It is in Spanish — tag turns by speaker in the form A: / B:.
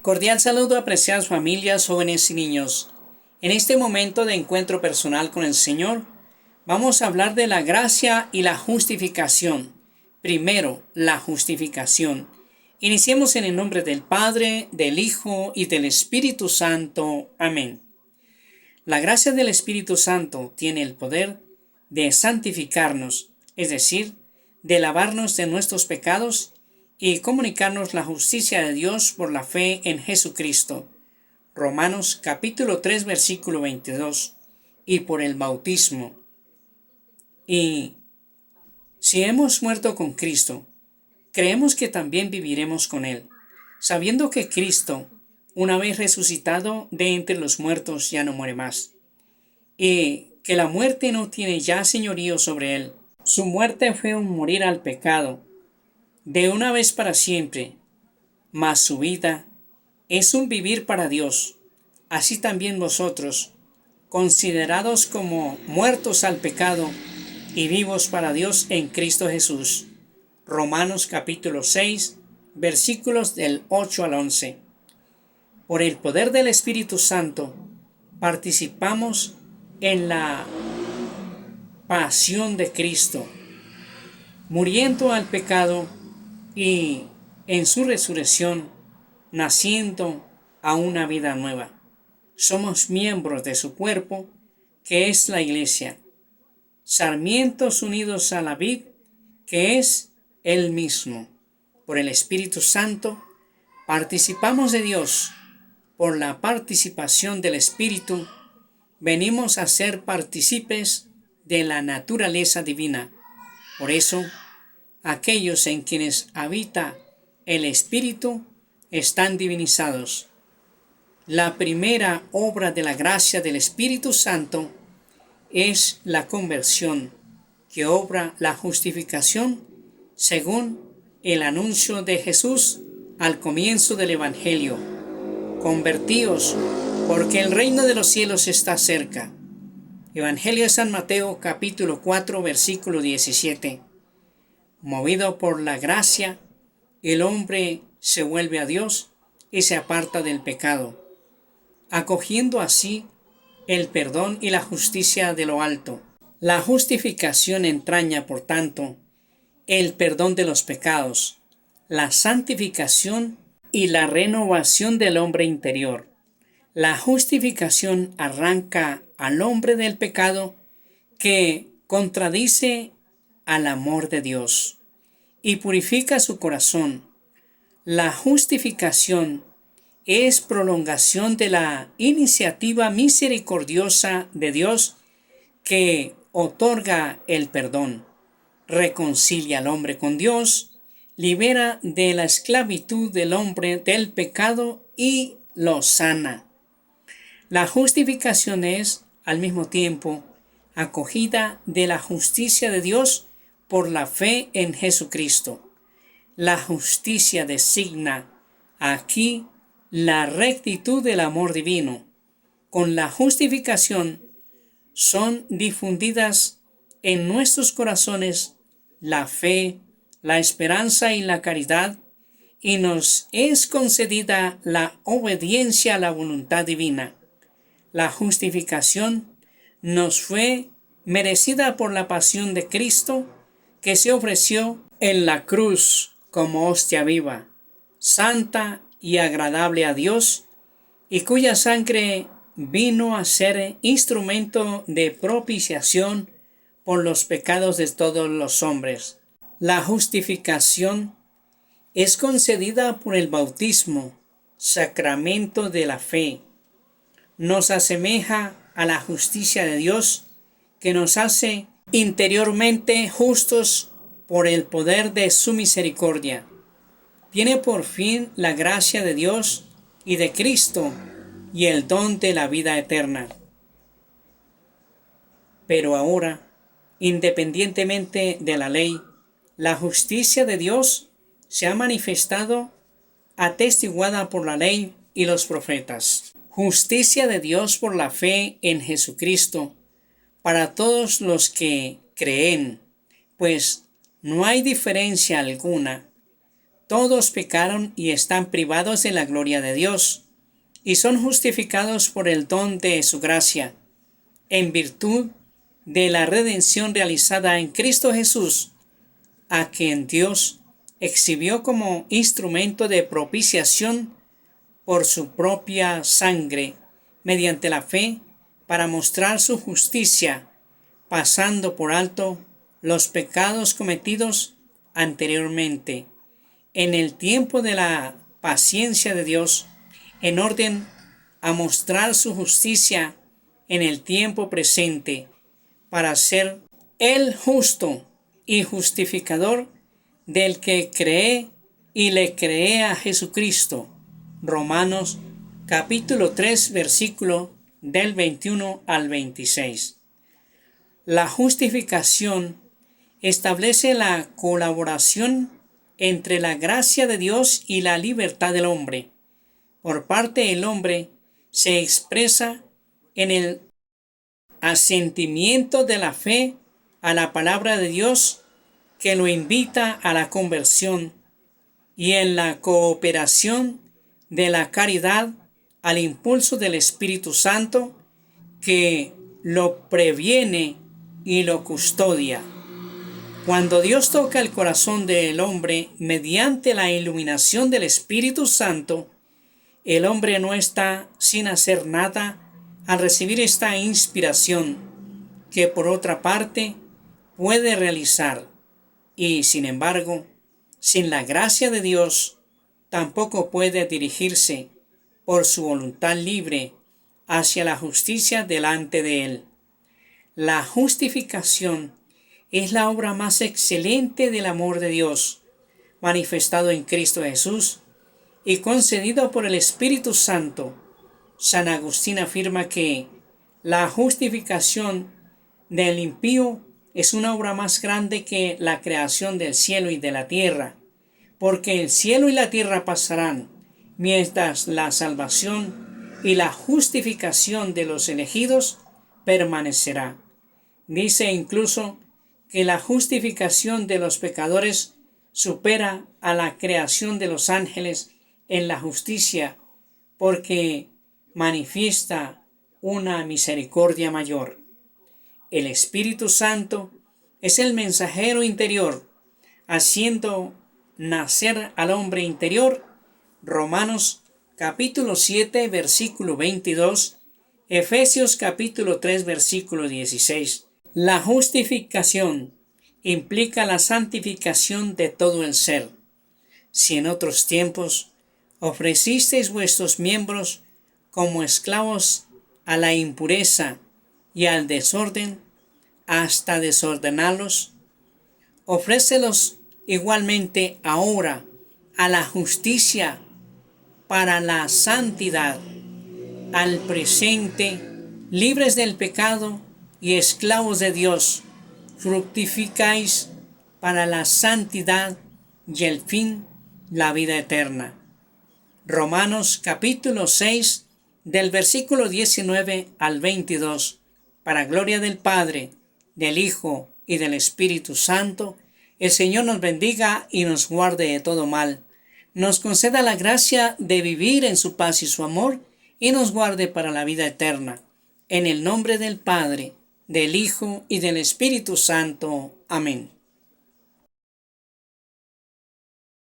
A: Cordial saludo, apreciadas familias, jóvenes y niños. En este momento de encuentro personal con el Señor, vamos a hablar de la gracia y la justificación. Primero, la justificación. Iniciemos en el nombre del Padre, del Hijo y del Espíritu Santo. Amén. La gracia del Espíritu Santo tiene el poder de santificarnos, es decir, de lavarnos de nuestros pecados y comunicarnos la justicia de Dios por la fe en Jesucristo. Romanos capítulo 3 versículo 22. Y por el bautismo. Y si hemos muerto con Cristo, creemos que también viviremos con Él, sabiendo que Cristo, una vez resucitado de entre los muertos, ya no muere más, y que la muerte no tiene ya señorío sobre Él. Su muerte fue un morir al pecado, de una vez para siempre, mas su vida es un vivir para Dios. Así también vosotros, considerados como muertos al pecado y vivos para Dios en Cristo Jesús. Romanos capítulo 6, versículos del 8 al 11. Por el poder del Espíritu Santo, participamos en la pasión de Cristo, muriendo al pecado y en su resurrección, naciendo a una vida nueva. Somos miembros de su cuerpo, que es la Iglesia, sarmientos unidos a la vid, que es Él mismo. Por el Espíritu Santo, participamos de Dios. Por la participación del Espíritu, venimos a ser partícipes de la naturaleza divina. Por eso, aquellos en quienes habita el Espíritu están divinizados. La primera obra de la gracia del Espíritu Santo es la conversión, que obra la justificación según el anuncio de Jesús al comienzo del Evangelio. Convertíos, porque el reino de los cielos está cerca. Evangelio de San Mateo capítulo 4 versículo 17. Movido por la gracia, el hombre se vuelve a Dios y se aparta del pecado, acogiendo así el perdón y la justicia de lo alto. La justificación entraña, por tanto, el perdón de los pecados, la santificación y la renovación del hombre interior. La justificación arranca al hombre del pecado que contradice al amor de Dios y purifica su corazón. La justificación es prolongación de la iniciativa misericordiosa de Dios que otorga el perdón, reconcilia al hombre con Dios, libera de la esclavitud del hombre del pecado y lo sana. La justificación es, al mismo tiempo, acogida de la justicia de Dios por la fe en Jesucristo. La justicia designa aquí la rectitud del amor divino. Con la justificación son difundidas en nuestros corazones la fe, la esperanza y la caridad, y nos es concedida la obediencia a la voluntad divina. La justificación nos fue merecida por la pasión de Cristo, que se ofreció en la cruz como hostia viva, santa y agradable a Dios, y cuya sangre vino a ser instrumento de propiciación por los pecados de todos los hombres. La justificación es concedida por el bautismo, sacramento de la fe. Nos asemeja a la justicia de Dios, que nos hace interiormente justos por el poder de su misericordia. Tiene por fin la gracia de Dios y de Cristo y el don de la vida eterna. Pero ahora, independientemente de la ley, la justicia de Dios se ha manifestado atestiguada por la ley y los profetas. Justicia de Dios por la fe en Jesucristo para todos los que creen, pues no hay diferencia alguna, todos pecaron y están privados de la gloria de Dios, y son justificados por el don de su gracia, en virtud de la redención realizada en Cristo Jesús, a quien Dios exhibió como instrumento de propiciación por su propia sangre, mediante la fe, para mostrar su justicia, pasando por alto los pecados cometidos anteriormente, en el tiempo de la paciencia de Dios, en orden a mostrar su justicia en el tiempo presente, para ser el justo y justificador del que cree y le cree a Jesucristo. Romanos capítulo 3, versículo del 21 al 26. La justificación establece la colaboración entre la gracia de Dios y la libertad del hombre. Por parte del hombre se expresa en el asentimiento de la fe a la palabra de Dios, que lo invita a la conversión, y en la cooperación de la caridad al impulso del Espíritu Santo, que lo previene y lo custodia. Cuando Dios toca el corazón del hombre mediante la iluminación del Espíritu Santo, el hombre no está sin hacer nada al recibir esta inspiración, que por otra parte puede realizar, y sin embargo, sin la gracia de Dios, tampoco puede dirigirse por su voluntad libre hacia la justicia delante de Él. La justificación es la obra más excelente del amor de Dios, manifestado en Cristo Jesús y concedido por el Espíritu Santo. San Agustín afirma que la justificación del impío es una obra más grande que la creación del cielo y de la tierra, porque el cielo y la tierra pasarán, mientras la salvación y la justificación de los elegidos permanecerá. Dice incluso que la justificación de los pecadores supera a la creación de los ángeles en la justicia, porque manifiesta una misericordia mayor. El Espíritu Santo es el mensajero interior, haciendo nacer al hombre interior. Romanos capítulo 7, versículo 22, Efesios capítulo 3, versículo 16. La justificación implica la santificación de todo el ser. Si en otros tiempos ofrecisteis vuestros miembros como esclavos a la impureza y al desorden, hasta desordenarlos, ofrécelos igualmente ahora a la justicia para la santidad. Al presente, libres del pecado y esclavos de Dios, fructificáis para la santidad y el fin, la vida eterna. Romanos capítulo 6, del versículo 19 al 22. Para gloria del Padre, del Hijo y del Espíritu Santo, el Señor nos bendiga y nos guarde de todo mal. Nos conceda la gracia de vivir en su paz y su amor, y nos guarde para la vida eterna. En el nombre del Padre, del Hijo y del Espíritu Santo. Amén.